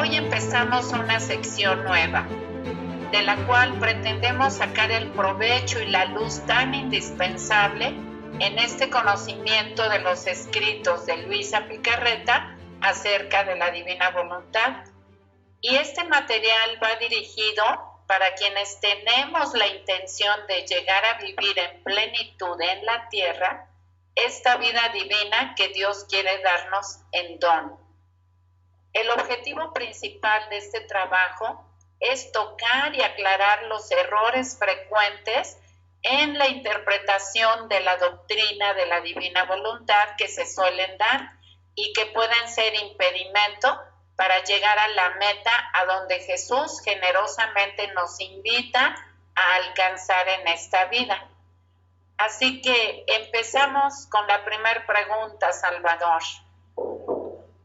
hoy empezamos una sección nueva, de la cual pretendemos sacar el provecho y la luz tan indispensable en este conocimiento de los escritos de Luisa Picarreta acerca de la divina voluntad. Y este material va dirigido para quienes tenemos la intención de llegar a vivir en plenitud en la tierra esta vida divina que Dios quiere darnos en don. El objetivo principal de este trabajo es tocar y aclarar los errores frecuentes en la interpretación de la doctrina de la divina voluntad que se suelen dar y que pueden ser impedimento para llegar a la meta a donde Jesús generosamente nos invita a alcanzar en esta vida. Así que empezamos con la primera pregunta, Salvador.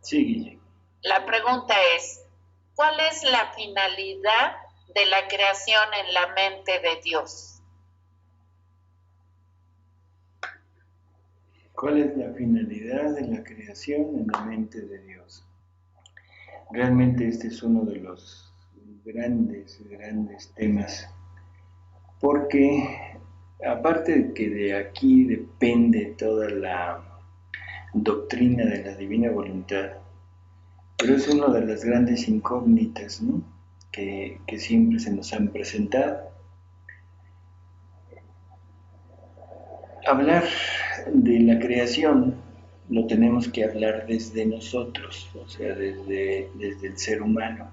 Sí, Guille. La pregunta es, ¿cuál es la finalidad de la creación en la mente de Dios? ¿Cuál es la finalidad de la creación en la mente de Dios? Realmente este es uno de los grandes temas, porque aparte de que de aquí depende toda la doctrina de la divina voluntad, pero es una de las grandes incógnitas, ¿no? que siempre se nos han presentado. Hablar de la creación lo tenemos que hablar desde nosotros, o sea, desde el ser humano.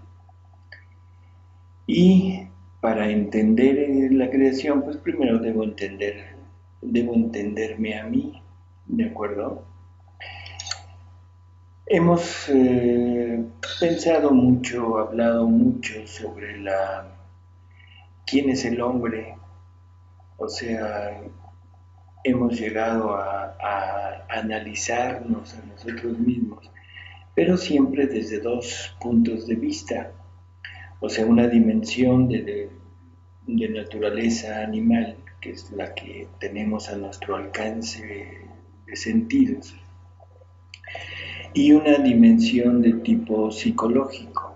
Y para entender la creación, pues primero debo entenderme a mí, ¿de acuerdo? Hemos pensado mucho, hablado mucho sobre quién es el hombre, o sea, hemos llegado a analizarnos a nosotros mismos, pero siempre desde dos puntos de vista, o sea, una dimensión de naturaleza animal, que es la que tenemos a nuestro alcance de sentidos, y una dimensión de tipo psicológico,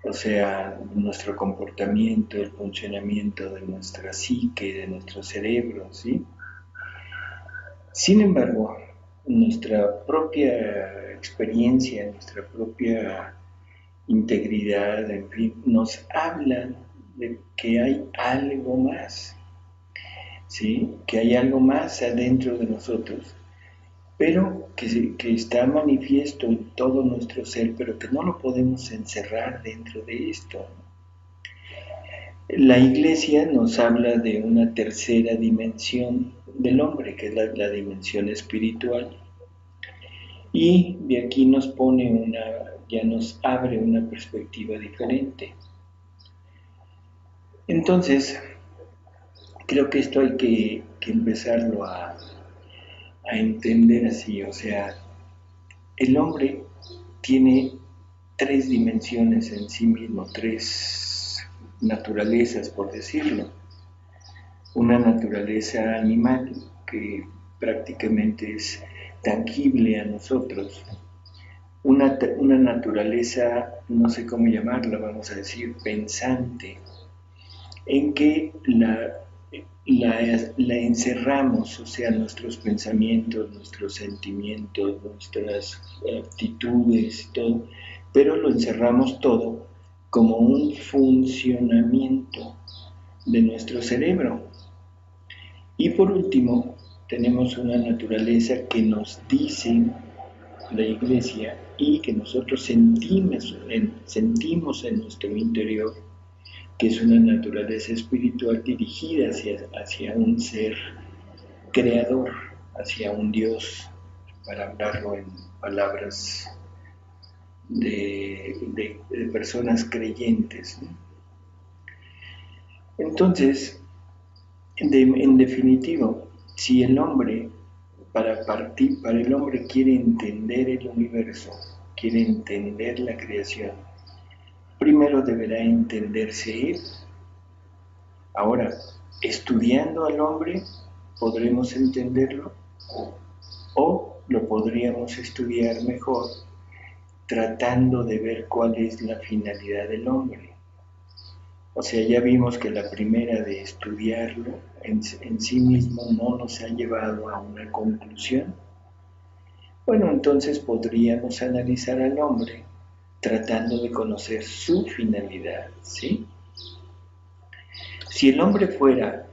o sea, nuestro comportamiento, el funcionamiento de nuestra psique, de nuestro cerebro, ¿sí? Sin embargo, nuestra propia experiencia, nuestra propia integridad, en fin, nos habla de que hay algo más, ¿sí? Que hay algo más adentro de nosotros, pero que está manifiesto en todo nuestro ser, pero que no lo podemos encerrar dentro de esto. La Iglesia nos habla de una tercera dimensión del hombre, que es la dimensión espiritual, y de aquí nos ya nos abre una perspectiva diferente. Entonces, creo que esto hay que empezarlo a entender así, o sea, el hombre tiene tres dimensiones en sí mismo, tres naturalezas, por decirlo. Una naturaleza animal que prácticamente es tangible a nosotros. Una naturaleza, no sé cómo llamarla, vamos a decir, pensante, en que la encerramos, o sea, nuestros pensamientos, nuestros sentimientos, nuestras actitudes, todo, pero lo encerramos todo como un funcionamiento de nuestro cerebro. Y por último, tenemos una naturaleza que nos dice la Iglesia y que nosotros sentimos en nuestro interior, que es una naturaleza espiritual dirigida hacia un ser creador, hacia un Dios, para hablarlo en palabras de personas creyentes, ¿no? Entonces, en definitivo, si el hombre, para el hombre quiere entender el universo, quiere entender la creación, primero deberá entenderse él. Ahora, estudiando al hombre, podremos entenderlo, o lo podríamos estudiar mejor tratando de ver cuál es la finalidad del hombre. O sea, ya vimos que la primera de estudiarlo en sí mismo no nos ha llevado a una conclusión. Bueno, entonces podríamos analizar al hombre tratando de conocer su finalidad, ¿sí? Si el hombre fuera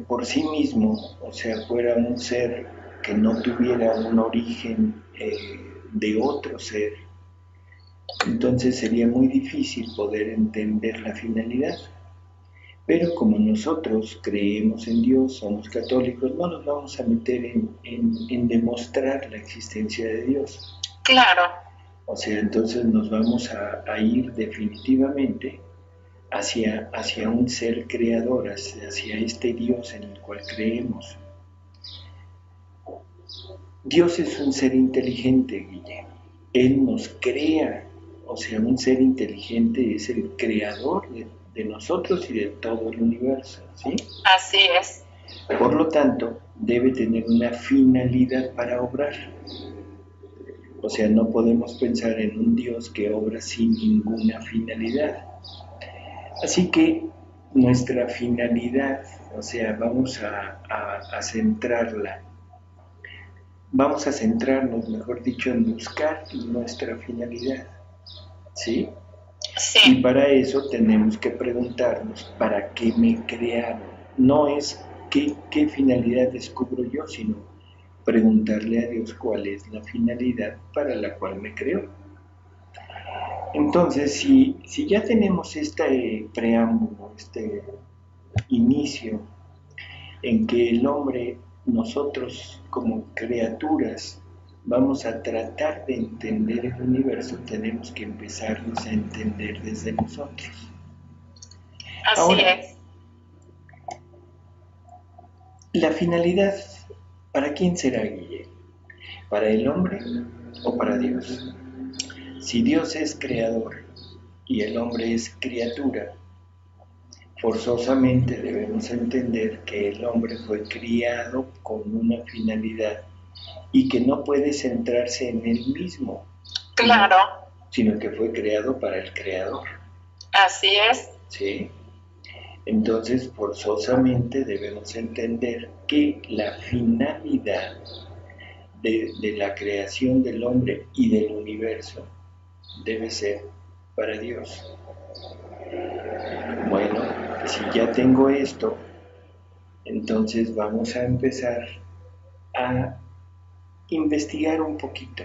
por sí mismo, o sea, fuera un ser que no tuviera un origen de otro ser, entonces sería muy difícil poder entender la finalidad. Pero como nosotros creemos en Dios, somos católicos, no nos vamos a meter en demostrar la existencia de Dios. Claro. O sea, entonces nos vamos a ir definitivamente hacia un ser creador, hacia este Dios en el cual creemos. Dios es un ser inteligente, Guille. Él nos crea, o sea, un ser inteligente es el creador de nosotros y de todo el universo, ¿sí? Así es. Por lo tanto, debe tener una finalidad para obrar. O sea, no podemos pensar en un Dios que obra sin ninguna finalidad. Así que nuestra finalidad, o sea, vamos a centrarla. Vamos a centrarnos, mejor dicho, en buscar nuestra finalidad, ¿sí? Sí. Y para eso tenemos que preguntarnos, ¿para qué me crearon? No es qué finalidad descubro yo, sino preguntarle a Dios cuál es la finalidad para la cual me creó. Entonces, si ya tenemos este preámbulo, este inicio, en que el hombre, nosotros como criaturas, vamos a tratar de entender el universo, tenemos que empezarnos a entender desde nosotros. Así Ahora, es. La finalidad, ¿para quién será, Guille? ¿Para el hombre o para Dios? Si Dios es creador y el hombre es criatura, forzosamente debemos entender que el hombre fue criado con una finalidad y que no puede centrarse en él mismo. Claro. Sino que fue creado para el creador. Así es. ¿Sí? Entonces, forzosamente debemos entender que la finalidad de la creación del hombre y del universo debe ser para Dios. Bueno, si ya tengo esto, entonces vamos a empezar a investigar un poquito.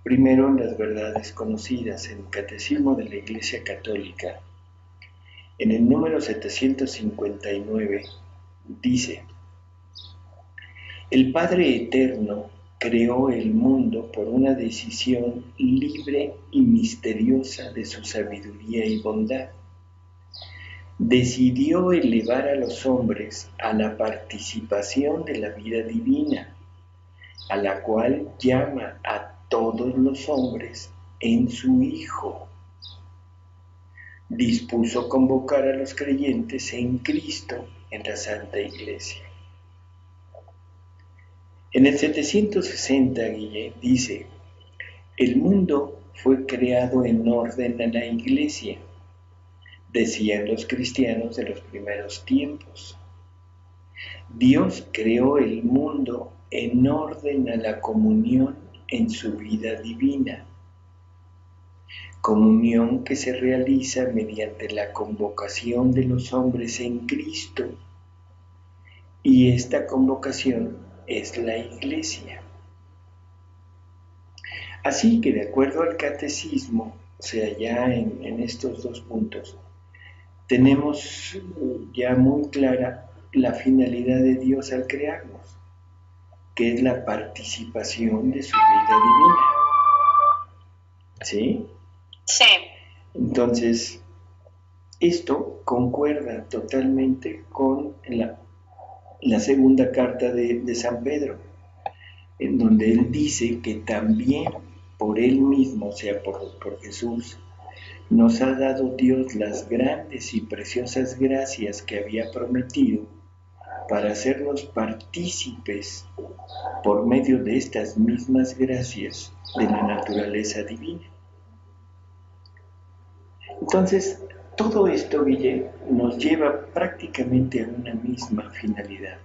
Primero, las verdades conocidas en el Catecismo de la Iglesia Católica. En el número 759 dice: el Padre Eterno creó el mundo por una decisión libre y misteriosa de su sabiduría y bondad. Decidió elevar a los hombres a la participación de la vida divina, a la cual llama a todos los hombres en su Hijo. Dispuso convocar a los creyentes en Cristo en la Santa Iglesia. En el 760, Guille, dice: el mundo fue creado en orden a la Iglesia, decían los cristianos de los primeros tiempos. Dios creó el mundo en orden a la comunión en su vida divina, comunión que se realiza mediante la convocación de los hombres en Cristo, y esta convocación es la Iglesia. Así que, de acuerdo al catecismo, o sea, ya en estos dos puntos, tenemos ya muy clara la finalidad de Dios al crearnos, que es la participación de su vida divina. ¿Sí? Sí. Entonces, esto concuerda totalmente con la segunda carta de San Pedro, en donde él dice que también por él mismo, o sea, por Jesús, nos ha dado Dios las grandes y preciosas gracias que había prometido para hacernos partícipes por medio de estas mismas gracias de la naturaleza divina. Entonces, todo esto, Guille, nos lleva prácticamente a una misma finalidad,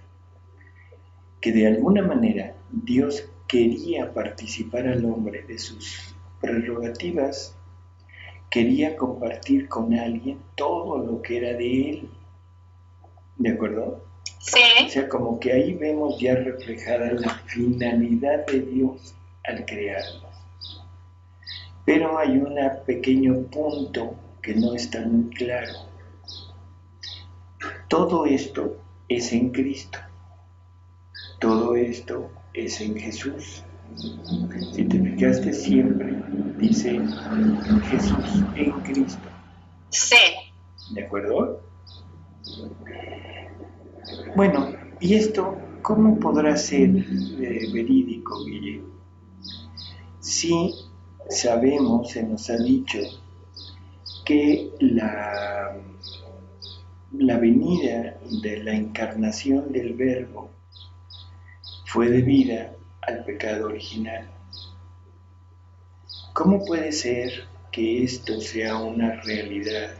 que de alguna manera Dios quería participar al hombre de sus prerrogativas, quería compartir con alguien todo lo que era de él, ¿de acuerdo? Sí. O sea, como que ahí vemos ya reflejada la finalidad de Dios al crearnos. Pero hay un pequeño punto que no está muy claro. Todo esto es en Cristo. Todo esto es en Jesús. Si te fijaste, siempre dice Jesús en Cristo. Sí. ¿De acuerdo? Bueno, ¿y esto cómo podrá ser verídico, Guille? Si sabemos, se nos ha dicho, que la venida de la encarnación del Verbo fue debida al pecado original. ¿Cómo puede ser que esto sea una realidad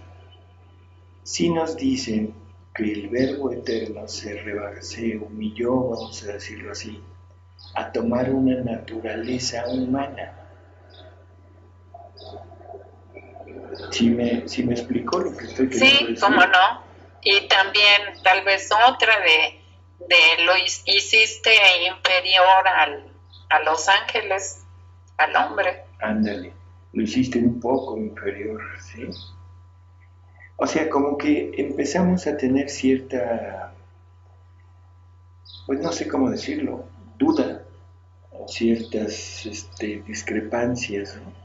si nos dicen que el Verbo eterno se humilló, vamos a decirlo así, a tomar una naturaleza humana? ¿Sí me explicó lo que estoy queriendo decir? Sí, cómo no. Y también tal vez otra de lo hiciste inferior a los ángeles, al hombre. Ándale, lo hiciste un poco inferior, ¿sí? O sea, como que empezamos a tener cierta, pues no sé cómo decirlo, duda, o ciertas discrepancias, ¿no?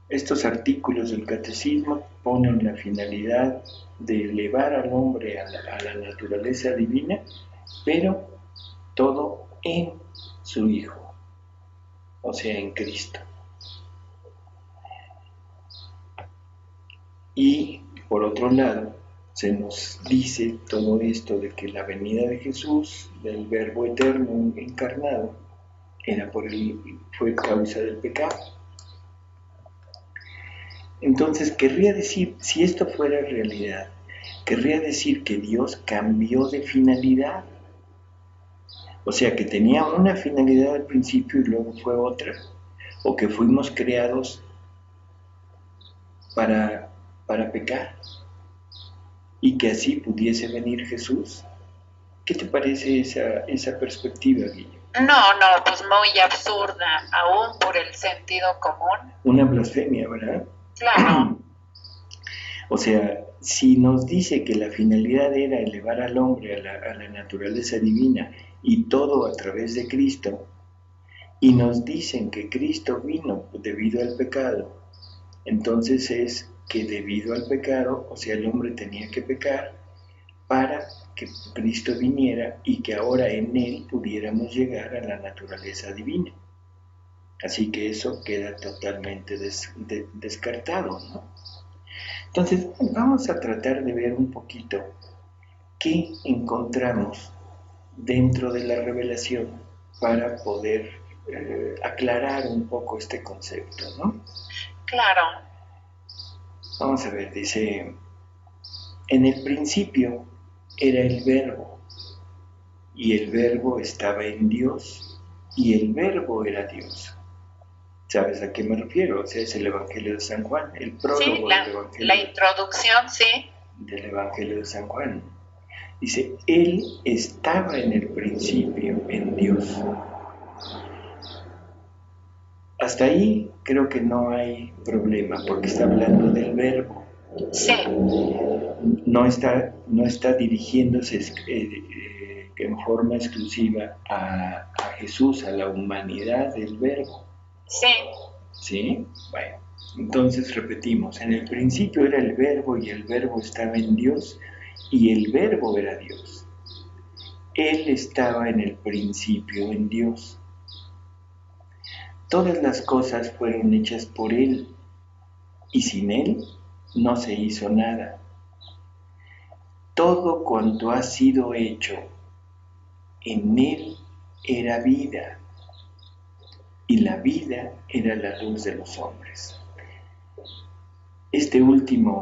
Estos artículos del catecismo ponen la finalidad de elevar al hombre a la naturaleza divina, pero todo en su Hijo, o sea, en Cristo. Y por otro lado, se nos dice todo esto de que la venida de Jesús, del Verbo eterno encarnado, fue causa del pecado. Entonces, querría decir, si esto fuera realidad, querría decir que Dios cambió de finalidad. O sea, que tenía una finalidad al principio y luego fue otra. O que fuimos creados para pecar. Y que así pudiese venir Jesús. ¿Qué te parece esa perspectiva, Guillermo? No, pues muy absurda, aún por el sentido común. Una blasfemia, ¿verdad? Claro. O sea, si nos dice que la finalidad era elevar al hombre a la naturaleza divina y todo a través de Cristo, y nos dicen que Cristo vino debido al pecado, entonces es que debido al pecado, o sea, el hombre tenía que pecar para que Cristo viniera y que ahora en él pudiéramos llegar a la naturaleza divina. Así que eso queda totalmente descartado, ¿no? Entonces, vamos a tratar de ver un poquito qué encontramos dentro de la revelación para poder aclarar un poco este concepto, ¿no? Claro. Vamos a ver, dice, en el principio era el Verbo, y el Verbo estaba en Dios, y el Verbo era Dios. ¿Sabes a qué me refiero? O sea, es el Evangelio de San Juan, el prólogo sí, del Evangelio. La introducción, sí. Del Evangelio de San Juan. Dice, Él estaba en el principio en Dios. Hasta ahí creo que no hay problema, porque está hablando del Verbo. Sí. No está dirigiéndose en forma exclusiva a Jesús, a la humanidad del Verbo. Sí. ¿Sí? Bueno, entonces repetimos, en el principio era el Verbo y el Verbo estaba en Dios y el Verbo era Dios. Él estaba en el principio en Dios. Todas las cosas fueron hechas por Él y sin Él no se hizo nada. todo cuanto ha sido hecho, en él era vida, y la vida era la luz de los hombres. Esta última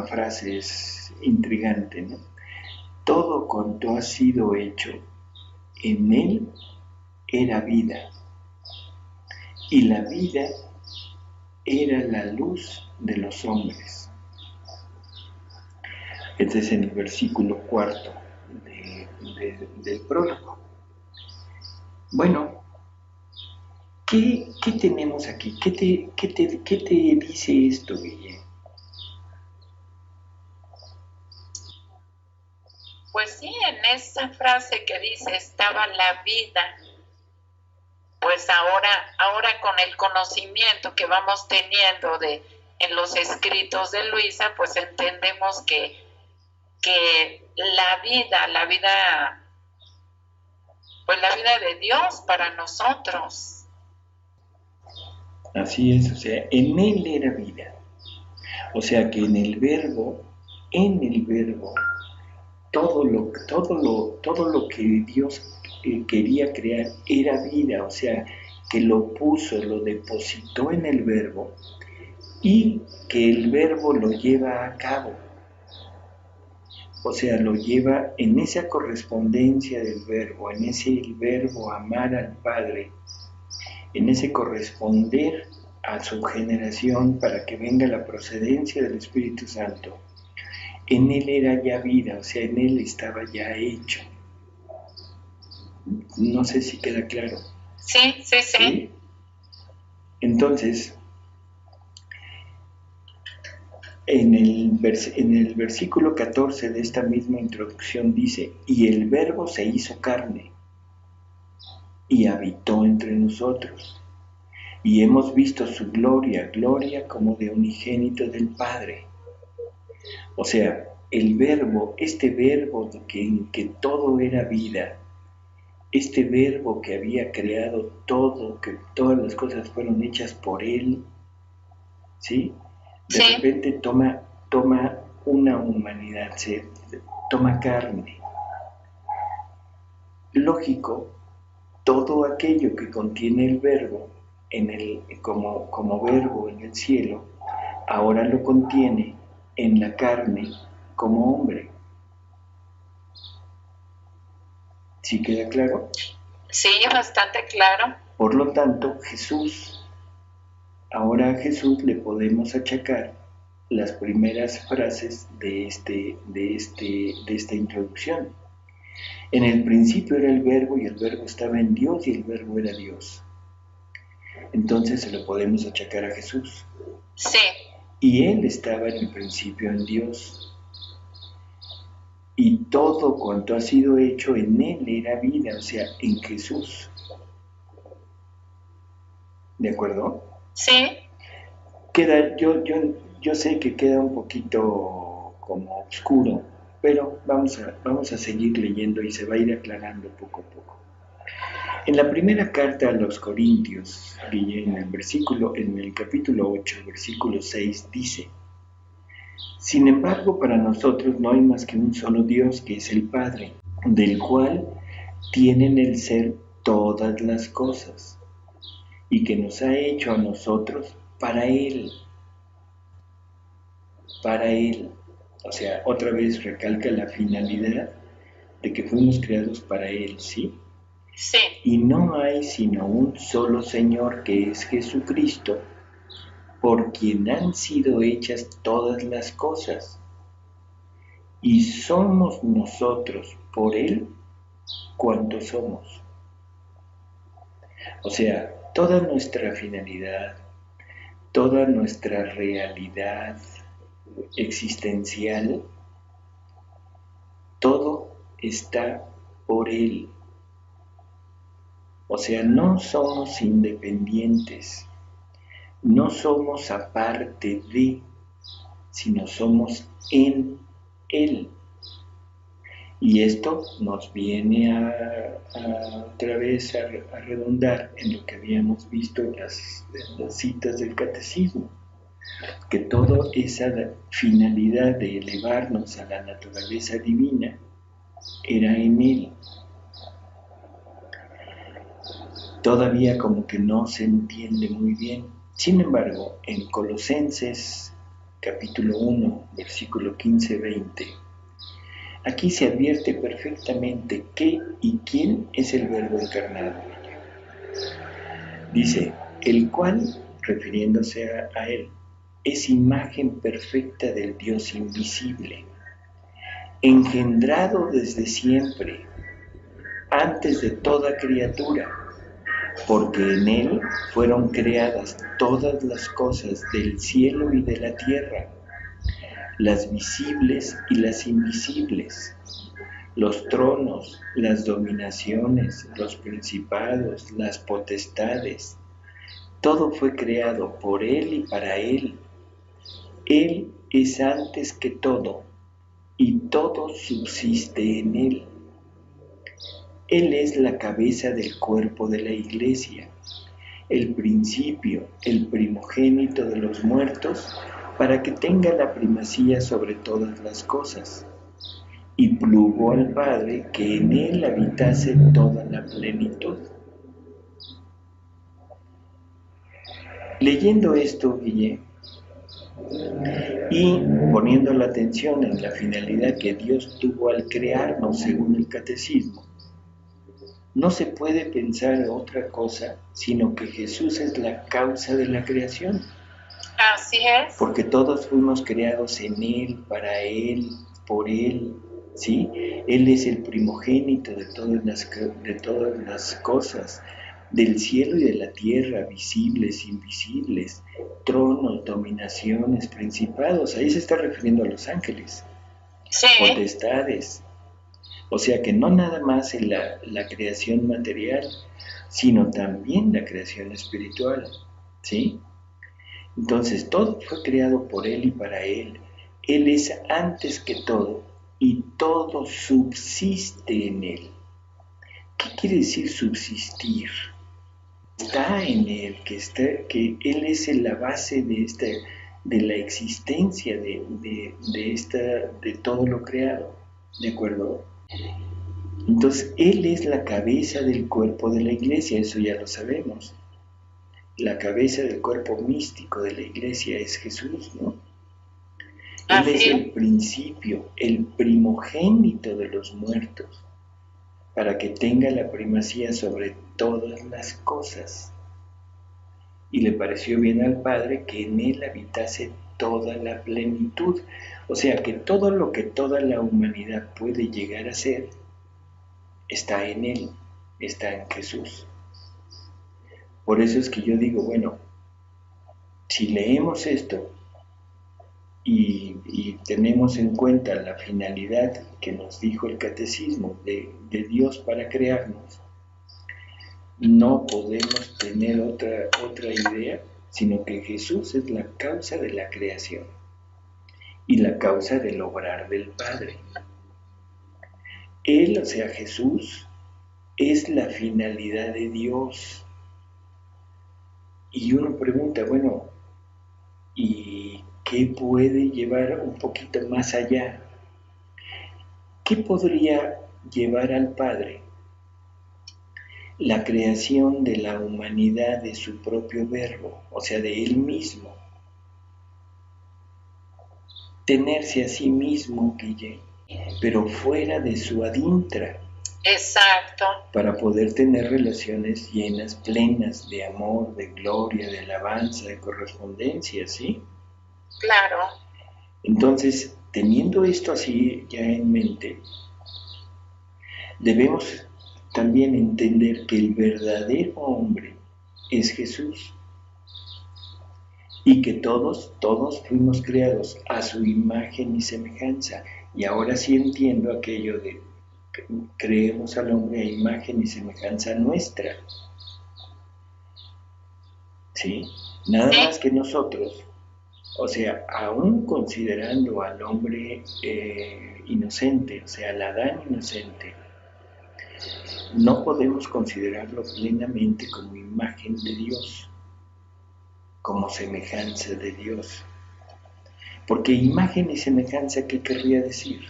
frase es intrigante, ¿no? Todo cuanto ha sido hecho, en él era vida, y la vida era la luz de los hombres. Este es en el versículo 4 del prólogo. Bueno, ¿qué tenemos aquí? ¿Qué te dice esto, Guille? Pues sí, en esa frase que dice estaba la vida, pues ahora con el conocimiento que vamos teniendo en los escritos de Luisa, pues entendemos que la vida, pues la vida de Dios para nosotros. Así es, o sea, en él era vida. O sea que en el verbo, todo lo que Dios quería crear era vida, o sea, que lo depositó en el verbo y que el verbo lo lleva a cabo. O sea, lo lleva en esa correspondencia del verbo, en ese verbo amar al Padre, en ese corresponder a su generación para que venga la procedencia del Espíritu Santo. En él era ya vida, o sea, en él estaba ya hecho. No sé si queda claro. Sí. Entonces, en el versículo 14 de esta misma introducción dice, y el Verbo se hizo carne y habitó entre nosotros, y hemos visto su gloria como de unigénito del Padre. O sea, el verbo, este verbo en que todo era vida, este verbo que había creado todo, que todas las cosas fueron hechas por él, ¿sí? De repente toma una humanidad, toma carne. Lógico, todo aquello que contiene el verbo como verbo en el cielo, ahora lo contiene en la carne como hombre. ¿Sí queda claro? Sí, bastante claro. Por lo tanto, ahora a Jesús le podemos achacar las primeras frases de esta introducción. En el principio era el verbo y el verbo estaba en Dios y el verbo era Dios. Entonces se lo podemos achacar a Jesús. Sí. Y él estaba en el principio en Dios. Y todo cuanto ha sido hecho en él era vida, o sea, en Jesús. ¿De acuerdo? Sí. Yo sé que queda un poquito como oscuro, pero vamos a seguir leyendo y se va a ir aclarando poco a poco. En la primera carta a los Corintios, en el capítulo 8, versículo 6, dice: sin embargo, para nosotros no hay más que un solo Dios, que es el Padre, del cual tienen el ser todas las cosas, y que nos ha hecho a nosotros para Él. Para Él. O sea, otra vez recalca la finalidad de que fuimos creados para Él, ¿sí? Sí. Y no hay sino un solo Señor, que es Jesucristo, por quien han sido hechas todas las cosas. Y somos nosotros por Él cuantos somos. O sea, toda nuestra finalidad, toda nuestra realidad existencial, todo está por Él. O sea, no somos independientes, no somos aparte de, sino somos en Él. Y esto nos viene otra vez a redundar en lo que habíamos visto en las citas del catecismo. que toda esa finalidad de elevarnos a la naturaleza divina era en Él. Todavía como que no se entiende muy bien. Sin embargo, en Colosenses capítulo 1, versículo 15-20, aquí se advierte perfectamente qué y quién es el Verbo encarnado. Dice, el cual, refiriéndose a Él, es imagen perfecta del Dios invisible, engendrado desde siempre, antes de toda criatura, porque en Él fueron creadas todas las cosas del cielo y de la tierra, las visibles y las invisibles, los tronos, las dominaciones, los principados, las potestades. Todo fue creado por Él y para Él. Él es antes que todo, y todo subsiste en Él. Él es la cabeza del cuerpo de la Iglesia, el principio, el primogénito de los muertos, para que tenga la primacía sobre todas las cosas. Y plugo al Padre que en Él habitase toda la plenitud. Leyendo esto, Guille, y poniendo la atención en la finalidad que Dios tuvo al crearnos según el catecismo, no se puede pensar otra cosa sino que Jesús es la causa de la creación. Así es. Porque todos fuimos creados en Él, para Él, por Él, ¿sí? Él es el primogénito de todas las cosas, del cielo y de la tierra, visibles, invisibles, tronos, dominaciones, principados. Ahí se está refiriendo a los ángeles, sí. Potestades. O sea que no nada más en la creación material, sino también la creación espiritual, ¿sí? Entonces todo fue creado por Él y para Él. Él es antes que todo y todo subsiste en Él. ¿Qué quiere decir subsistir? Está en Él, que Él es la base de la existencia de todo lo creado, ¿de acuerdo? Entonces Él es la cabeza del cuerpo de la Iglesia, eso ya lo sabemos. La cabeza del cuerpo místico de la Iglesia es Jesús, ¿no? Él es el principio, el primogénito de los muertos, para que tenga la primacía sobre todas las cosas. Y le pareció bien al Padre que en Él habitase toda la plenitud. O sea que todo lo que toda la humanidad puede llegar a ser, está en Él, está en Jesús. Por eso es que yo digo, bueno, si leemos esto y tenemos en cuenta la finalidad que nos dijo el catecismo de Dios para crearnos, no podemos tener otra idea, sino que Jesús es la causa de la creación y la causa del obrar del Padre. Él, o sea, Jesús, es la finalidad de Dios. Y uno pregunta, bueno, ¿y qué puede llevar un poquito más allá? ¿Qué podría llevar al Padre? La creación de la humanidad de su propio verbo, o sea, de Él mismo. Tenerse a sí mismo, Guille, pero fuera de su adintra. Exacto. Para poder tener relaciones llenas, plenas de amor, de gloria, de alabanza, de correspondencia, ¿sí? Claro. Entonces, teniendo esto así ya en mente, debemos también entender que el verdadero hombre es Jesús y que todos fuimos creados a su imagen y semejanza. Y ahora sí entiendo aquello de que creemos al hombre a imagen y semejanza nuestra. ¿Sí? Nada más que nosotros, o sea, aún considerando al hombre inocente, o sea, al Adán inocente, no podemos considerarlo plenamente como imagen de Dios. como semejanza de Dios. Porque imagen y semejanza, ¿qué querría decir?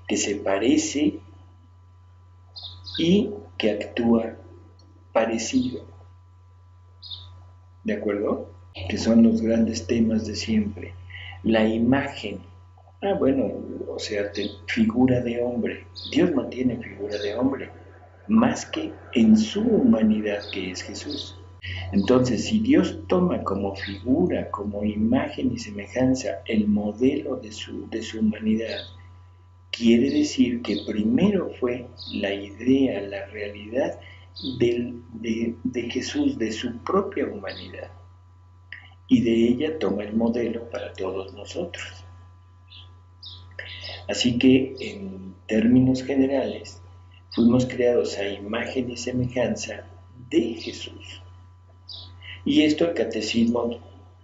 Que se parece y que actúa parecido. ¿De acuerdo? Que son los grandes temas de siempre. La imagen. Bueno, o sea, figura de hombre. Dios no tiene figura de hombre, más que en su humanidad, que es Jesús. Entonces, si Dios toma como figura, como imagen y semejanza el modelo de su humanidad, quiere decir que primero fue la idea, la realidad de Jesús, de su propia humanidad. Y de ella toma el modelo para todos nosotros. Así que, en términos generales, fuimos creados a imagen y semejanza de Jesús. Y esto el Catecismo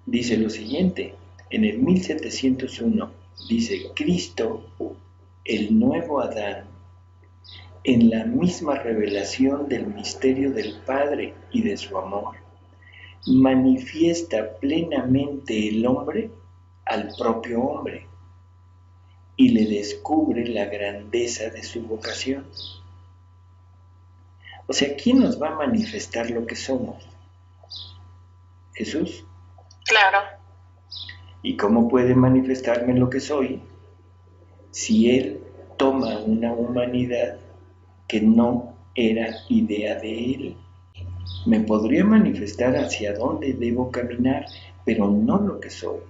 dice lo siguiente. En el 1701 dice: Cristo, el nuevo Adán, en la misma revelación del misterio del Padre y de su amor, manifiesta plenamente el hombre al propio hombre y le descubre la grandeza de su vocación. O sea, ¿quién nos va a manifestar lo que somos? Jesús. Claro. ¿Y cómo puede manifestarme lo que soy si Él toma una humanidad que no era idea de Él? Me podría manifestar hacia dónde debo caminar, pero no lo que soy.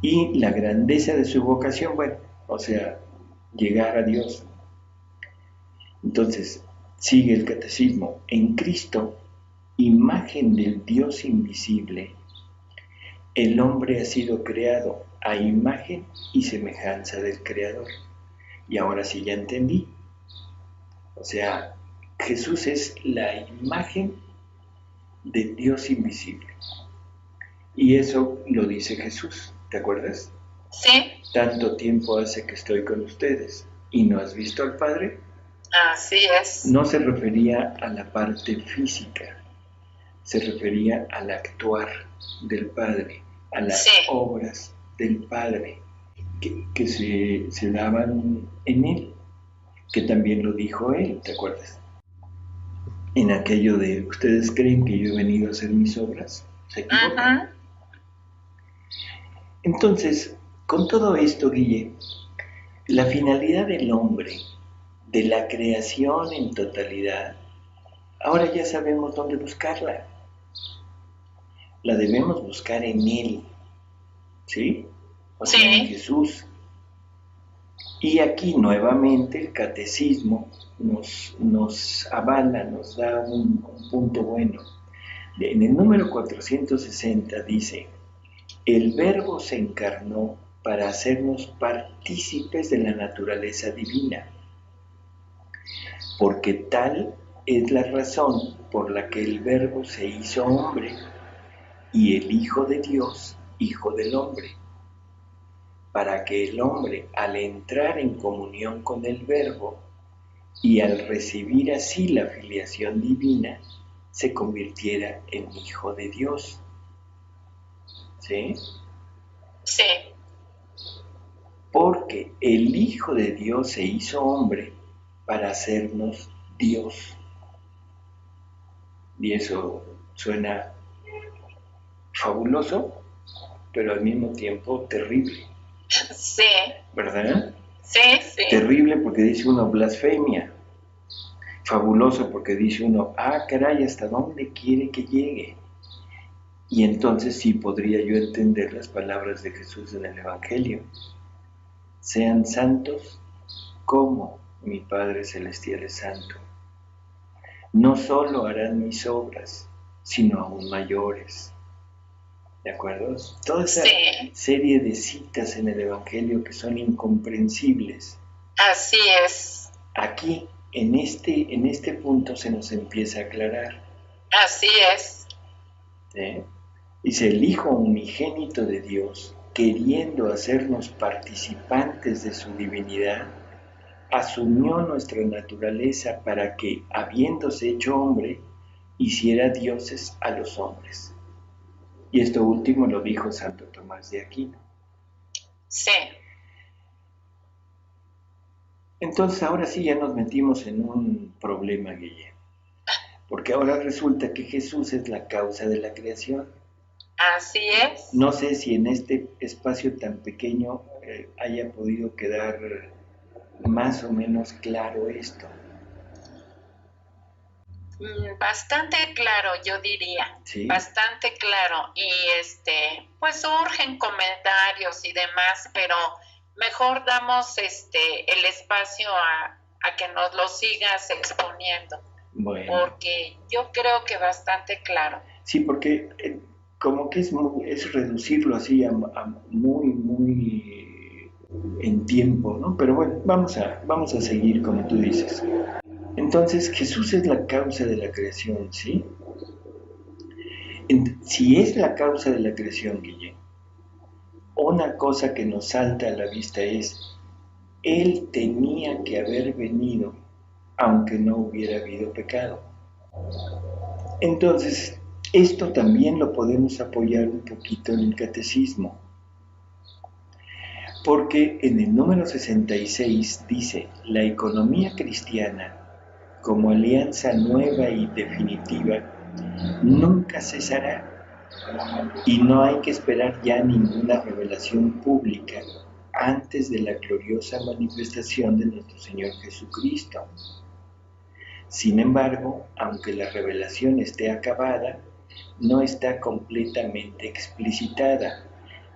Y la grandeza de su vocación, bueno, o sea, llegar a Dios. Entonces, sigue el Catecismo: en Cristo, imagen del Dios invisible, el hombre ha sido creado a imagen y semejanza del Creador. Y ahora sí ya entendí. O sea, Jesús es la imagen del Dios invisible. Y eso lo dice Jesús, ¿te acuerdas? Sí. Tanto tiempo hace que estoy con ustedes y no has visto al Padre. Así es. No se refería a la parte física, se refería al actuar del Padre, a las obras del Padre que se daban en Él, que también lo dijo Él, ¿te acuerdas? En aquello de: ¿ustedes creen que yo he venido a hacer mis obras? Se equivocan. Entonces, con todo esto, Guille, la finalidad del hombre, de la creación en totalidad, ahora ya sabemos dónde buscarla. La debemos buscar en Él, ¿sí? O sea, en Jesús. Y aquí nuevamente el Catecismo nos avala, nos da un punto bueno. En el número 460 dice: el Verbo se encarnó para hacernos partícipes de la naturaleza divina, porque tal es la razón por la que el Verbo se hizo hombre y el Hijo de Dios, Hijo del hombre, para que el hombre, al entrar en comunión con el Verbo y al recibir así la filiación divina, se convirtiera en Hijo de Dios. ¿Sí? Sí. Porque el Hijo de Dios se hizo hombre para hacernos Dios. Y eso suena fabuloso, pero al mismo tiempo terrible. Sí. ¿Verdad? Sí, sí. Terrible porque dice uno blasfemia. Fabuloso porque dice uno: caray, ¿hasta dónde quiere que llegue? Y entonces sí podría yo entender las palabras de Jesús en el Evangelio: sean santos como mi Padre Celestial es santo. No solo harán mis obras, sino aún mayores. ¿De acuerdo? Toda esa serie de citas en el Evangelio que son incomprensibles. Así es. Aquí, en este punto, se nos empieza a aclarar. Así es. ¿Sí? Dice: el Hijo unigénito de Dios, queriendo hacernos participantes de su divinidad, asumió nuestra naturaleza para que, habiéndose hecho hombre, hiciera dioses a los hombres. Y esto último lo dijo Santo Tomás de Aquino. Sí. Entonces ahora sí ya nos metimos en un problema, Guille. Porque ahora resulta que Jesús es la causa de la creación. Así es. No sé si en este espacio tan pequeño haya podido quedar más o menos claro esto. Bastante claro, yo diría. ¿Sí? Bastante claro. Y pues surgen comentarios y demás, pero mejor damos el espacio a que nos lo sigas exponiendo. Bueno. Porque yo creo que bastante claro. Sí, porque como que es reducirlo así a muy en tiempo, ¿no? Pero bueno, vamos a seguir como tú dices. Entonces Jesús es la causa de la creación, ¿sí? Si es la causa de la creación, Guille, una cosa que nos salta a la vista es, Él tenía que haber venido aunque no hubiera habido pecado. Entonces, esto también lo podemos apoyar un poquito en el catecismo, porque en el número 66 dice, la economía cristiana, como alianza nueva y definitiva, nunca cesará, y no hay que esperar ya ninguna revelación pública antes de la gloriosa manifestación de nuestro Señor Jesucristo. Sin embargo, aunque la revelación esté acabada, no está completamente explicitada.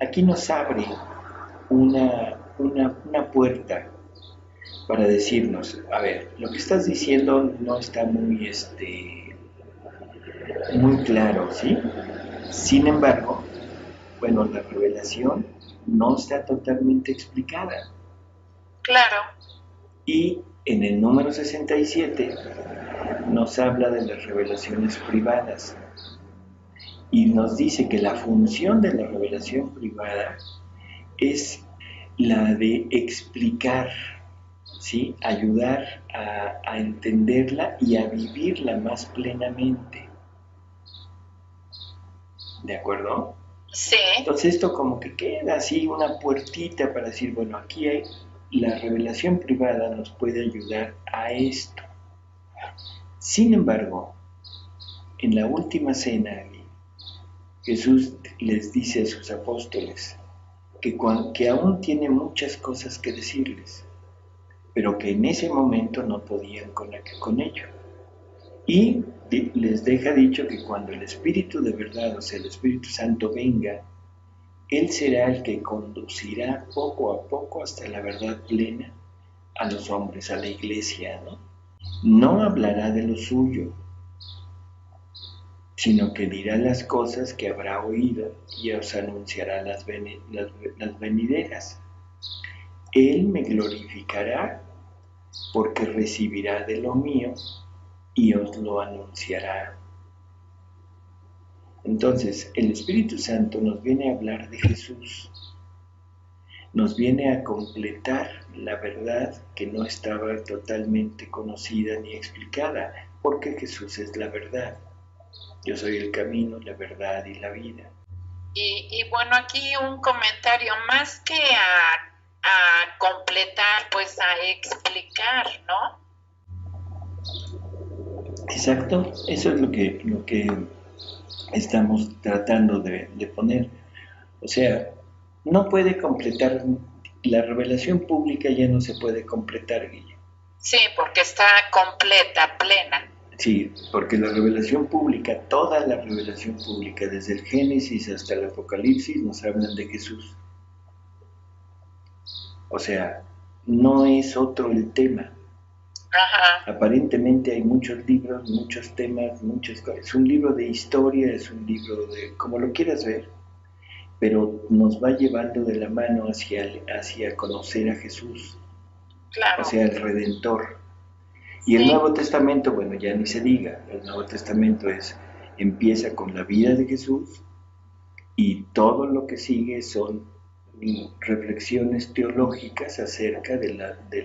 Aquí nos abre una puerta para decirnos, a ver, lo que estás diciendo no está muy claro, ¿sí? Sin embargo, bueno, la revelación no está totalmente explicada. Claro. Y en el número 67 nos habla de las revelaciones privadas y nos dice que la función de la revelación privada es la de explicar, ¿sí? Ayudar a entenderla y a vivirla más plenamente. ¿De acuerdo? Sí. Entonces esto como que queda así una puertita para decir, bueno, aquí hay la revelación privada nos puede ayudar a esto. Sin embargo, en la última cena, Jesús les dice a sus apóstoles que aún tiene muchas cosas que decirles, pero que en ese momento no podían con ello. Y les deja dicho que cuando el Espíritu de verdad, o sea, el Espíritu Santo venga, Él será el que conducirá poco a poco hasta la verdad plena a los hombres, a la iglesia, ¿no? No hablará de lo suyo, sino que dirá las cosas que habrá oído y os anunciará las venideras. Él me glorificará porque recibirá de lo mío y os lo anunciará. Entonces, el Espíritu Santo nos viene a hablar de Jesús, nos viene a completar la verdad que no estaba totalmente conocida ni explicada, porque Jesús es la verdad. Yo soy el camino, la verdad y la vida. Y bueno, aquí un comentario, más que a completar, pues a explicar, ¿no? Exacto, eso es lo que estamos tratando de poner. O sea, no puede completar, la revelación pública ya no se puede completar, Guille. Sí, porque está completa, plena. Sí, porque la revelación pública, toda la revelación pública, desde el Génesis hasta el Apocalipsis, nos hablan de Jesús. O sea, no es otro el tema. Ajá. Aparentemente hay muchos libros, muchos temas, muchas cosas. Es un libro de historia, es un libro de, como lo quieras ver, pero nos va llevando de la mano hacia conocer a Jesús. Claro. O sea, el Redentor. Y el Nuevo Testamento, bueno, ya ni se diga, el Nuevo Testamento empieza con la vida de Jesús y todo lo que sigue son reflexiones teológicas acerca de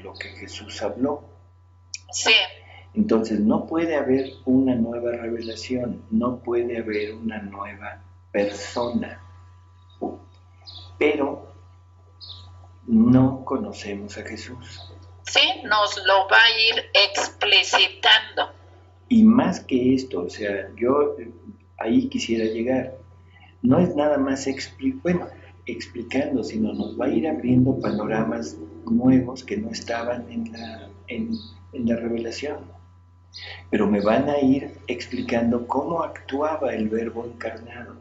lo que Jesús habló. Sí. Entonces no puede haber una nueva revelación, no puede haber una nueva persona, pero no conocemos a Jesús. Sí, nos lo va a ir explicitando. Y más que esto, o sea, yo ahí quisiera llegar. No es nada más explicando, sino nos va a ir abriendo panoramas nuevos que no estaban en la revelación. Pero me van a ir explicando cómo actuaba el Verbo encarnado.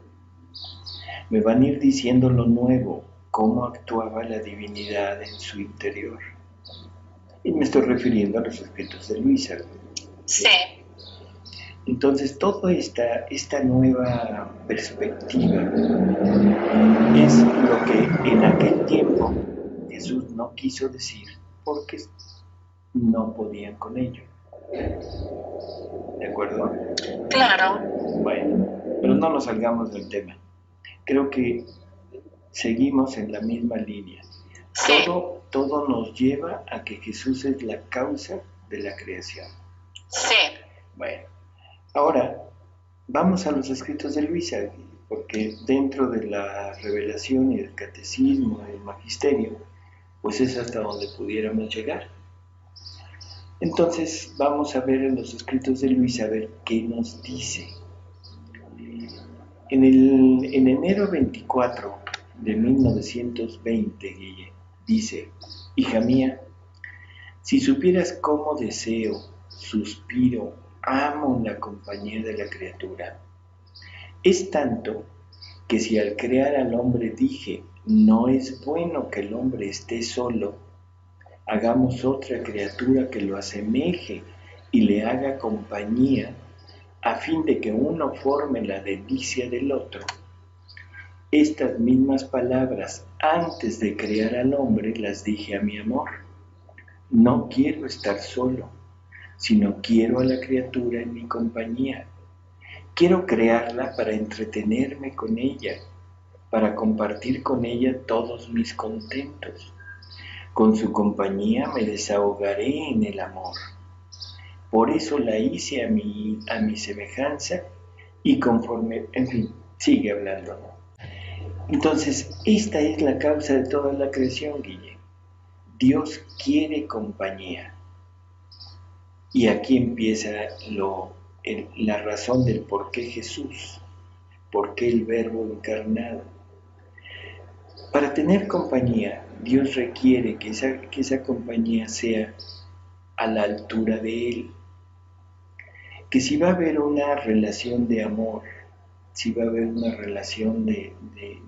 Me van a ir diciendo lo nuevo, cómo actuaba la divinidad en su interior. Y me estoy refiriendo a los escritos de Luisa. Sí. Entonces, toda esta nueva perspectiva es lo que en aquel tiempo Jesús no quiso decir porque no podían con ello. ¿De acuerdo? Claro. Bueno, pero no nos salgamos del tema. Creo que seguimos en la misma línea. Sí. Todo nos lleva a que Jesús es la causa de la creación. Sí. Bueno, ahora vamos a los escritos de Luisa, porque dentro de la revelación y del catecismo y el magisterio, pues es hasta donde pudiéramos llegar. Entonces vamos a ver en los escritos de Luisa a ver qué nos dice. En enero 24 de 1920, Guille, dice: hija mía, si supieras cómo deseo, suspiro, amo la compañía de la criatura. Es tanto que si al crear al hombre dije, no es bueno que el hombre esté solo, hagamos otra criatura que lo asemeje y le haga compañía, a fin de que uno forme la delicia del otro. Estas mismas palabras, antes de crear al hombre, las dije a mi amor. No quiero estar solo, sino quiero a la criatura en mi compañía. Quiero crearla para entretenerme con ella, para compartir con ella todos mis contentos. Con su compañía me desahogaré en el amor. Por eso la hice a mi semejanza y conforme, en fin, sigue hablando, ¿no? Entonces, esta es la causa de toda la creación, Guille. Dios quiere compañía. Y aquí empieza la razón del por qué Jesús, por qué el Verbo encarnado. Para tener compañía, Dios requiere que esa compañía sea a la altura de Él. Que si va a haber una relación de amor, si va a haber una relación de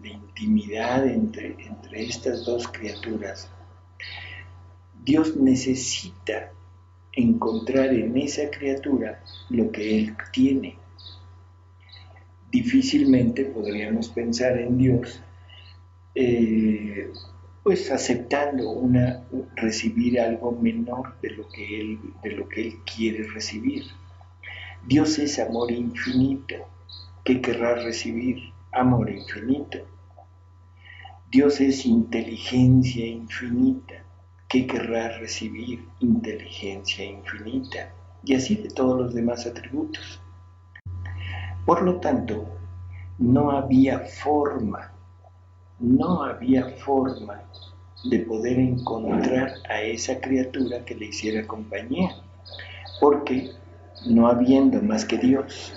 intimidad entre estas dos criaturas, Dios necesita encontrar en esa criatura lo que Él tiene. Difícilmente podríamos pensar en Dios pues aceptando recibir algo menor de lo que Él quiere recibir. Dios es amor infinito. ¿Qué querrá recibir? Amor infinito. Dios es inteligencia infinita. ¿Qué querrá recibir? Inteligencia infinita. Y así de todos los demás atributos. Por lo tanto, no había forma de poder encontrar a esa criatura que le hiciera compañía, porque no habiendo más que Dios,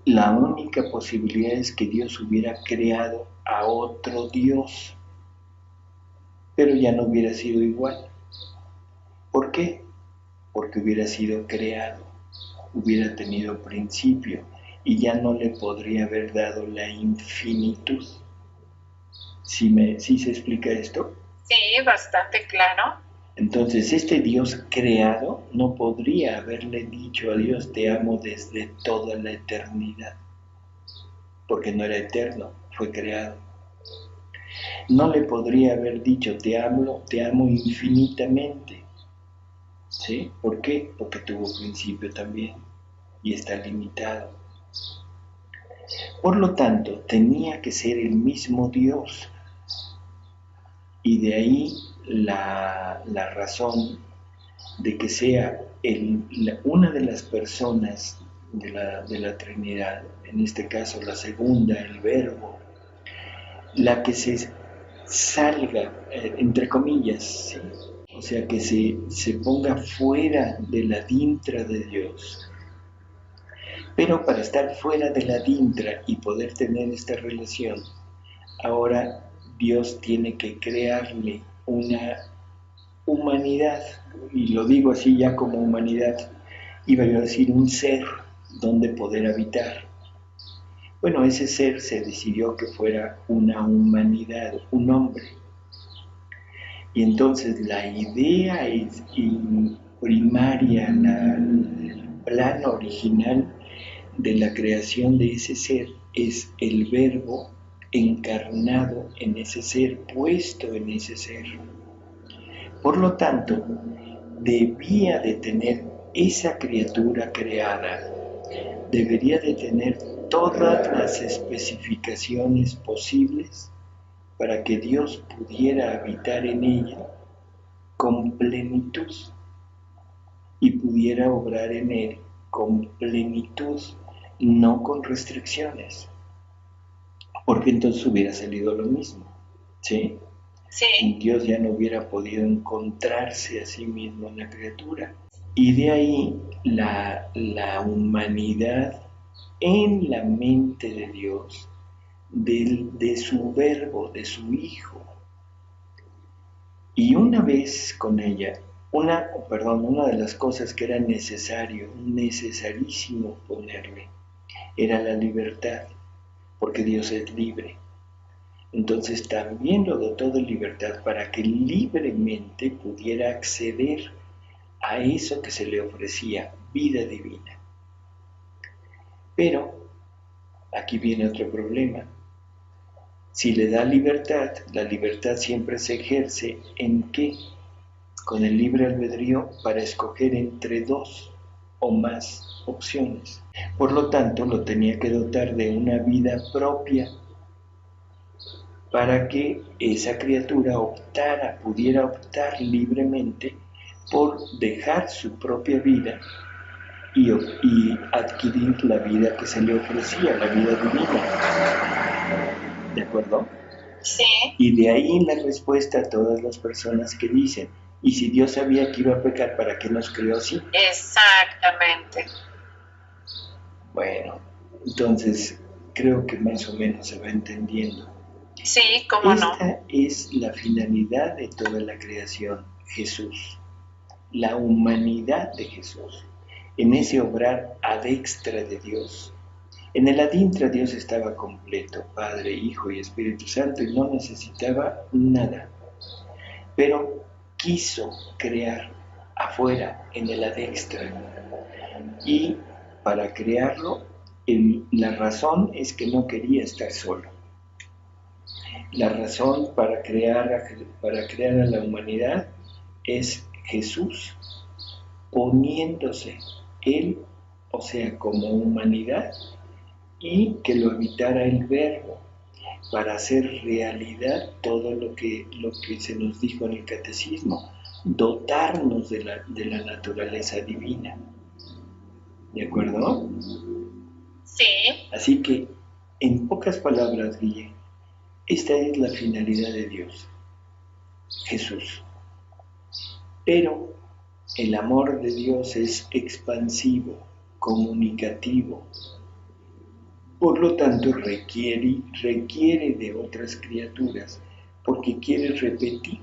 la única posibilidad es que Dios hubiera creado a otro Dios, pero ya no hubiera sido igual. ¿Por qué? Porque hubiera sido creado, hubiera tenido principio y ya no le podría haber dado la infinitud. ¿Sí se explica esto? Sí, bastante claro. Entonces, este Dios creado no podría haberle dicho a Dios, te amo desde toda la eternidad, porque no era eterno, fue creado. No le podría haber dicho, te amo infinitamente. ¿Sí? ¿Por qué? Porque tuvo principio también y está limitado. Por lo tanto, tenía que ser el mismo Dios. Y de ahí la razón de que sea una de las personas de la Trinidad, en este caso la segunda, el Verbo, la que se salga, entre comillas, ¿sí? O sea, que se ponga fuera de la dintra de Dios. Pero para estar fuera de la dintra y poder tener esta relación, ahora Dios tiene que crearle una humanidad, y lo digo así ya como humanidad, iba yo a decir un ser donde poder habitar. Bueno, ese ser se decidió que fuera una humanidad, un hombre. Y entonces la idea primaria, el plan original de la creación de ese ser es el Verbo encarnado en ese ser, puesto en ese ser. Por lo tanto, debía de tener esa criatura creada, debería de tener todas las especificaciones posibles para que Dios pudiera habitar en ella con plenitud y pudiera obrar en él con plenitud, no con restricciones, porque entonces hubiera salido lo mismo, ¿sí? Sí. Dios ya no hubiera podido encontrarse a sí mismo en la criatura. Y de ahí la humanidad en la mente de Dios, de su verbo, de su Hijo. Y una vez con ella, una de las cosas que era necesarísimo ponerle, era la libertad, porque Dios es libre. Entonces también lo dotó de libertad para que libremente pudiera acceder a eso que se le ofrecía, vida divina. Pero aquí viene otro problema. Si le da libertad, la libertad siempre se ejerce ¿en qué? Con el libre albedrío para escoger entre dos o más opciones. Por lo tanto, lo tenía que dotar de una vida propia para que esa criatura pudiera optar libremente por dejar su propia vida y adquirir la vida que se le ofrecía, la vida divina. ¿De acuerdo? Sí. Y de ahí la respuesta a todas las personas que dicen, ¿y si Dios sabía que iba a pecar, para qué nos creó así? Exactamente. Bueno, entonces creo que más o menos se va entendiendo. Sí, cómo no. Esta es la finalidad de toda la creación, Jesús, la humanidad de Jesús, en ese obrar ad extra de Dios. En el adintra Dios estaba completo, Padre, Hijo y Espíritu Santo, y no necesitaba nada. Pero quiso crear afuera, en el adextra. Y para crearlo, la razón es que no quería estar solo. La razón para crear a la humanidad es Jesús poniéndose él, o sea, como humanidad, y que lo habitara el Verbo para hacer realidad todo lo que se nos dijo en el catecismo, dotarnos de la naturaleza divina. ¿De acuerdo? Sí. Así que, en pocas palabras, Guille, esta es la finalidad de Dios, Jesús. Pero el amor de Dios es expansivo, comunicativo. Por lo tanto, requiere de otras criaturas, porque quiere repetir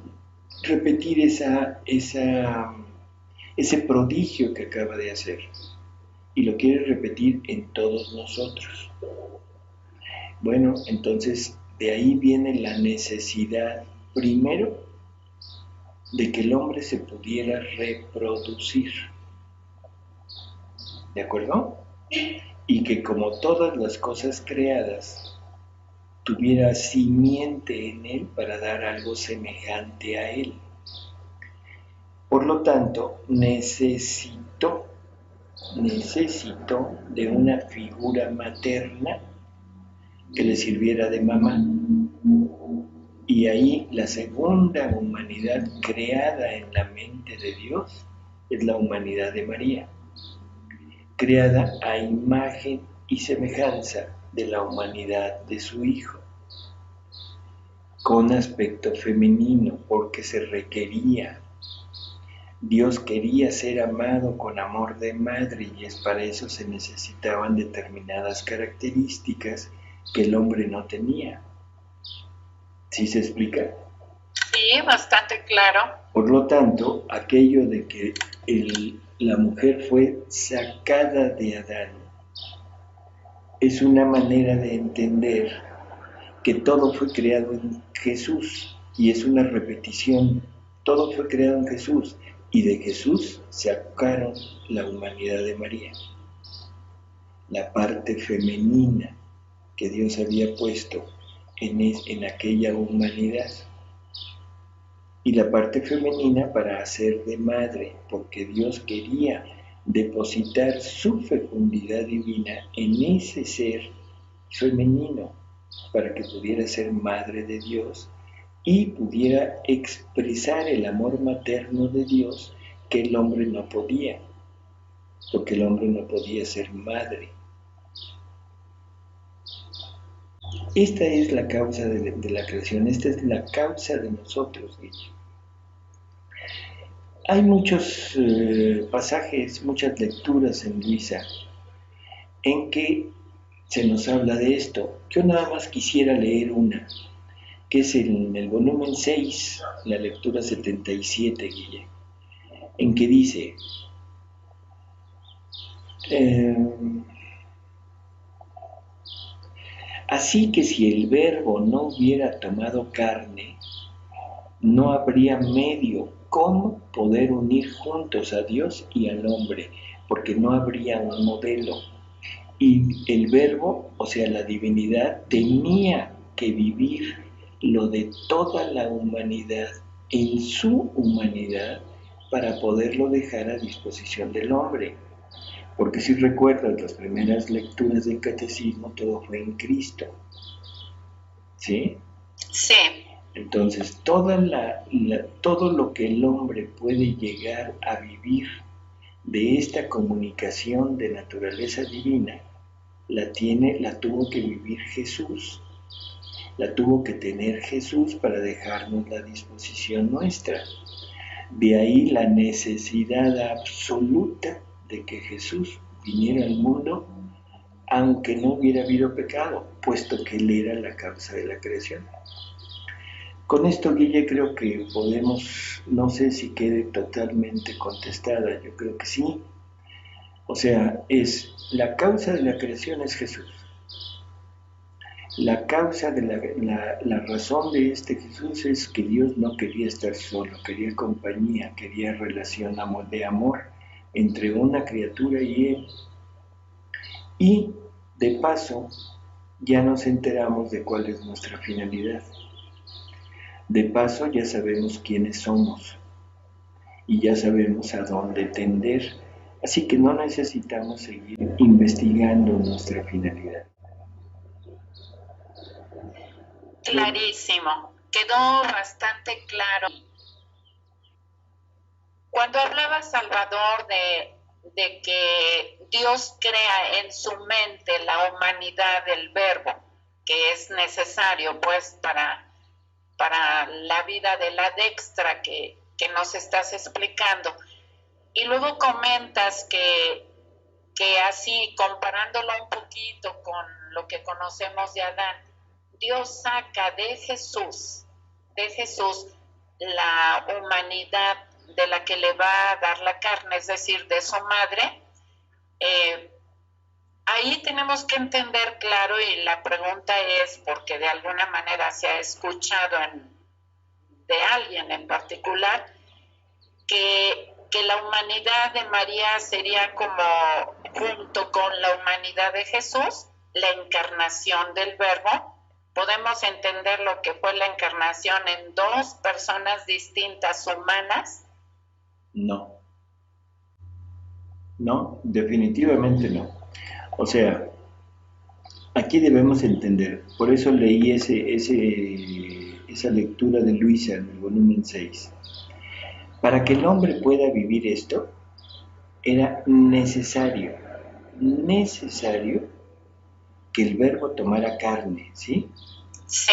ese prodigio que acaba de hacer. Y lo quiere repetir en todos nosotros. Bueno, entonces de ahí viene la necesidad, primero, de que el hombre se pudiera reproducir. ¿De acuerdo? Y que como todas las cosas creadas, tuviera simiente en él para dar algo semejante a él. Por lo tanto, necesitó de una figura materna que le sirviera de mamá. Y ahí la segunda humanidad creada en la mente de Dios es la humanidad de María, creada a imagen y semejanza de la humanidad de su Hijo, con aspecto femenino, porque se requería. Dios quería ser amado con amor de madre y para eso se necesitaban determinadas características que el hombre no tenía. ¿Sí se explica? Sí, bastante claro. Por lo tanto, aquello de que la mujer fue sacada de Adán es una manera de entender que todo fue creado en Jesús y es una repetición. Todo fue creado en Jesús y de Jesús sacaron la humanidad de María, la parte femenina que Dios había puesto en aquella humanidad, y la parte femenina para hacer de madre, porque Dios quería depositar su fecundidad divina en ese ser femenino para que pudiera ser madre de Dios y pudiera expresar el amor materno de Dios que el hombre no podía, porque el hombre no podía ser madre. Esta es la causa de la creación, esta es la causa de nosotros, Guille. Hay muchos pasajes, muchas lecturas en Luisa en que se nos habla de esto. Yo nada más quisiera leer una, que es en el volumen 6, la lectura 77, Guille, en que dice, así que si el Verbo no hubiera tomado carne, no habría medio cómo poder unir juntos a Dios y al hombre, porque no habría un modelo. Y el Verbo, o sea, la divinidad, tenía que vivir lo de toda la humanidad en su humanidad para poderlo dejar a disposición del hombre. Porque si recuerdas las primeras lecturas del catecismo, todo fue en Cristo. ¿Sí? Sí. Entonces, todo lo que el hombre puede llegar a vivir de esta comunicación de naturaleza divina, la tuvo que vivir Jesús, la tuvo que tener Jesús para dejarnos la disposición nuestra. De ahí la necesidad absoluta de que Jesús viniera al mundo, aunque no hubiera habido pecado, puesto que Él era la causa de la creación. Con esto, Guille, creo que podemos, no sé si quede totalmente contestada, yo creo que sí. O sea, la causa de la creación es Jesús. La causa de la razón de este Jesús es que Dios no quería estar solo, quería compañía, quería relación de amor entre una criatura y Él. Y, de paso, ya nos enteramos de cuál es nuestra finalidad. De paso, ya sabemos quiénes somos y ya sabemos a dónde tender. Así que no necesitamos seguir investigando nuestra finalidad. Clarísimo, quedó bastante claro. Cuando hablaba Salvador de que Dios crea en su mente la humanidad del Verbo, que es necesario pues para la vida de la Dextra que nos estás explicando, y luego comentas que así, comparándolo un poquito con lo que conocemos de Adán, Dios saca de Jesús la humanidad de la que le va a dar la carne, es decir, de su madre. Ahí tenemos que entender claro, y la pregunta es, porque de alguna manera se ha escuchado de alguien en particular, que la humanidad de María sería como, junto con la humanidad de Jesús, la encarnación del Verbo. Podemos entender lo que fue la encarnación en dos personas distintas humanas. No, definitivamente no. O sea, aquí debemos entender, por eso leí esa lectura de Luisa en el volumen 6. Para que el hombre pueda vivir esto, era necesario que el Verbo tomara carne, ¿sí? Sí.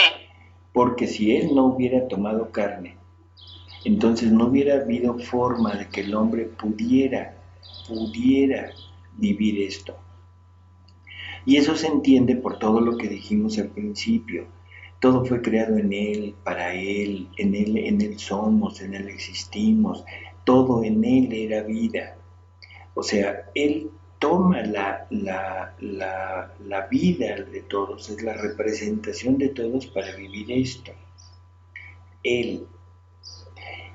Porque si él no hubiera tomado carne, entonces no hubiera habido forma de que el hombre pudiera vivir esto. Y eso se entiende por todo lo que dijimos al principio. Todo fue creado en Él, para Él, en Él somos, en Él existimos. Todo en Él era vida. O sea, Él toma la vida de todos, es la representación de todos para vivir esto. Él.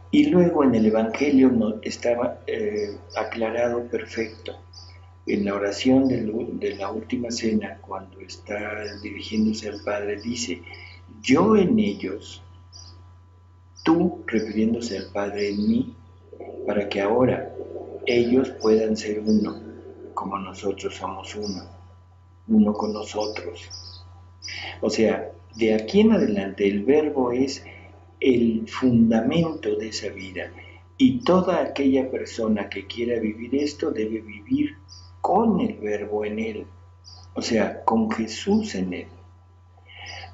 Y luego en el Evangelio no, estaba aclarado perfecto. En la oración de la última cena, cuando está dirigiéndose al Padre, dice, yo en ellos, tú refiriéndose al Padre en mí, para que ahora ellos puedan ser uno, como nosotros somos uno con nosotros. O sea, de aquí en adelante el Verbo es el fundamento de esa vida, y toda aquella persona que quiera vivir esto debe vivir con el Verbo en él, o sea, con Jesús en él.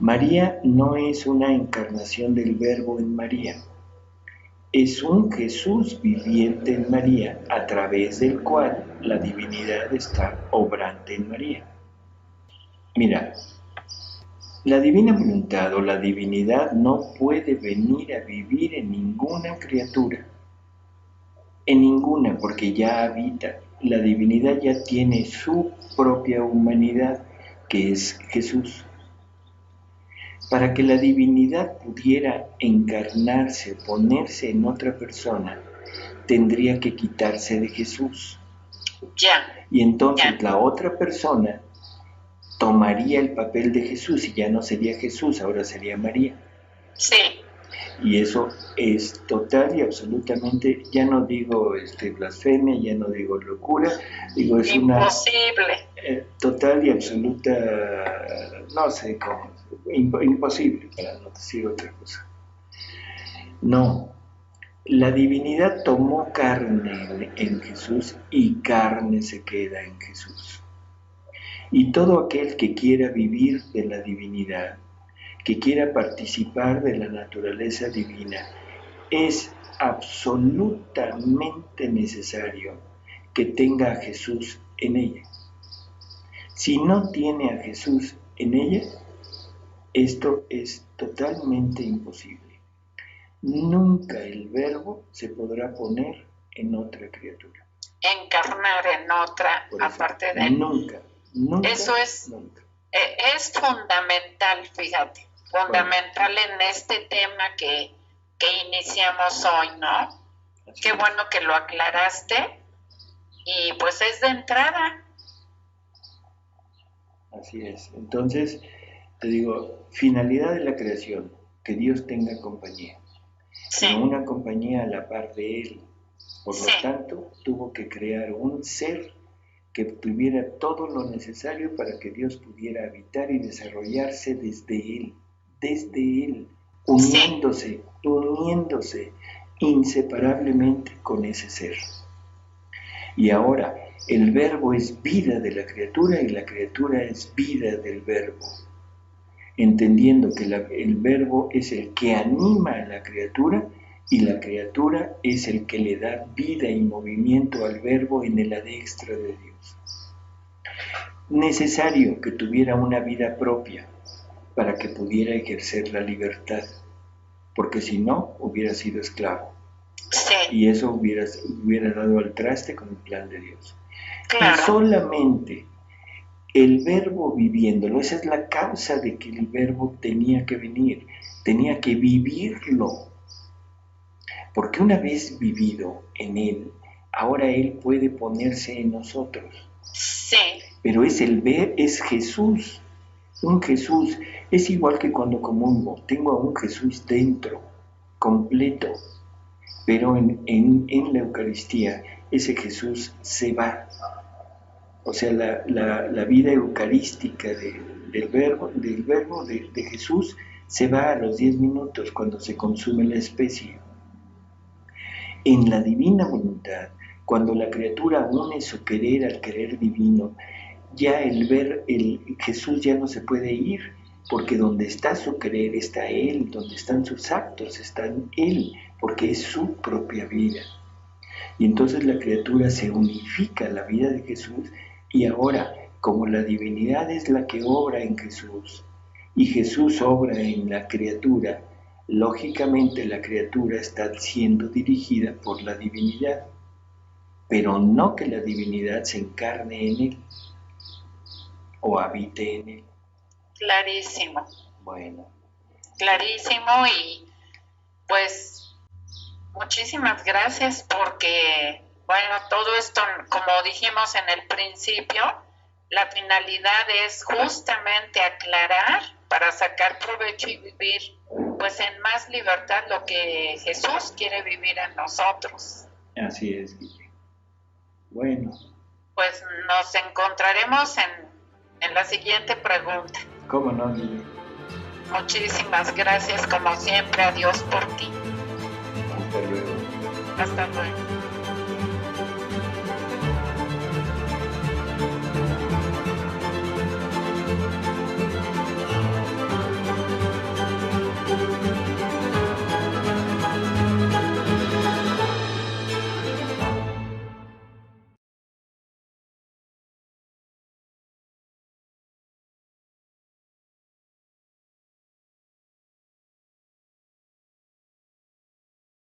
María no es una encarnación del Verbo en María, es un Jesús viviente en María, a través del cual la divinidad está obrante en María. Mira, la divina voluntad o la divinidad no puede venir a vivir en ninguna criatura, en ninguna, porque ya habita. La divinidad ya tiene su propia humanidad, que es Jesús. Para que la divinidad pudiera encarnarse, ponerse en otra persona, tendría que quitarse de Jesús. Ya. Y entonces la otra persona tomaría el papel de Jesús y ya no sería Jesús, ahora sería María. Sí. Y eso es total y absolutamente, ya no digo blasfemia, ya no digo locura, digo es imposible. Total y absoluta, no sé cómo, imposible, para no decir otra cosa. No, la divinidad tomó carne en Jesús y carne se queda en Jesús. Y todo aquel que quiera vivir de la divinidad, que quiera participar de la naturaleza divina, es absolutamente necesario que tenga a Jesús en ella. Si no tiene a Jesús en ella, esto es totalmente imposible. Nunca el Verbo se podrá poner en otra criatura. Encarnar en otra, aparte de él. Nunca. Eso es, nunca. Es fundamental, fíjate, fundamental en este tema que iniciamos hoy, ¿no? Qué bueno que lo aclaraste y pues es de entrada. Así es. Entonces, te digo, finalidad de la creación, que Dios tenga compañía. Sí. Pero una compañía a la par de Él. Por lo tanto, tuvo que crear un ser que tuviera todo lo necesario para que Dios pudiera habitar y desarrollarse desde Él, uniéndose inseparablemente con ese ser. Y ahora, el Verbo es vida de la criatura y la criatura es vida del Verbo, entendiendo que el Verbo es el que anima a la criatura y la criatura es el que le da vida y movimiento al Verbo en el adextra de Dios. Necesario que tuviera una vida propia para que pudiera ejercer la libertad, porque si no, hubiera sido esclavo. Sí. Y eso hubiera dado al traste con el plan de Dios. Claro. Y solamente el Verbo viviéndolo, esa es la causa de que el Verbo tenía que venir, tenía que vivirlo. Porque una vez vivido en Él, ahora Él puede ponerse en nosotros. Sí. Pero es Jesús, un Jesús. Es igual que cuando comulgo, tengo a un Jesús dentro, completo. Pero en la Eucaristía, ese Jesús se va. O sea, la vida eucarística del verbo de Jesús se va a los 10 minutos cuando se consume la especie. En la divina voluntad, cuando la criatura une su querer al querer divino, ya Jesús ya no se puede ir, porque donde está su querer está Él, donde están sus actos está Él, porque es su propia vida. Y entonces la criatura se unifica a la vida de Jesús, y ahora, como la divinidad es la que obra en Jesús, y Jesús obra en la criatura, lógicamente la criatura está siendo dirigida por la divinidad, pero no que la divinidad se encarne en él o habite en él. Clarísimo. Bueno. Clarísimo, y pues muchísimas gracias porque, bueno, todo esto, como dijimos en el principio, la finalidad es justamente aclarar para sacar provecho y vivir pues en más libertad lo que Jesús quiere vivir en nosotros. Así es, Guille. Bueno. Pues nos encontraremos en la siguiente pregunta. ¿Cómo no, Guille? Muchísimas gracias, como siempre, a Dios por ti. Hasta luego. Hasta luego.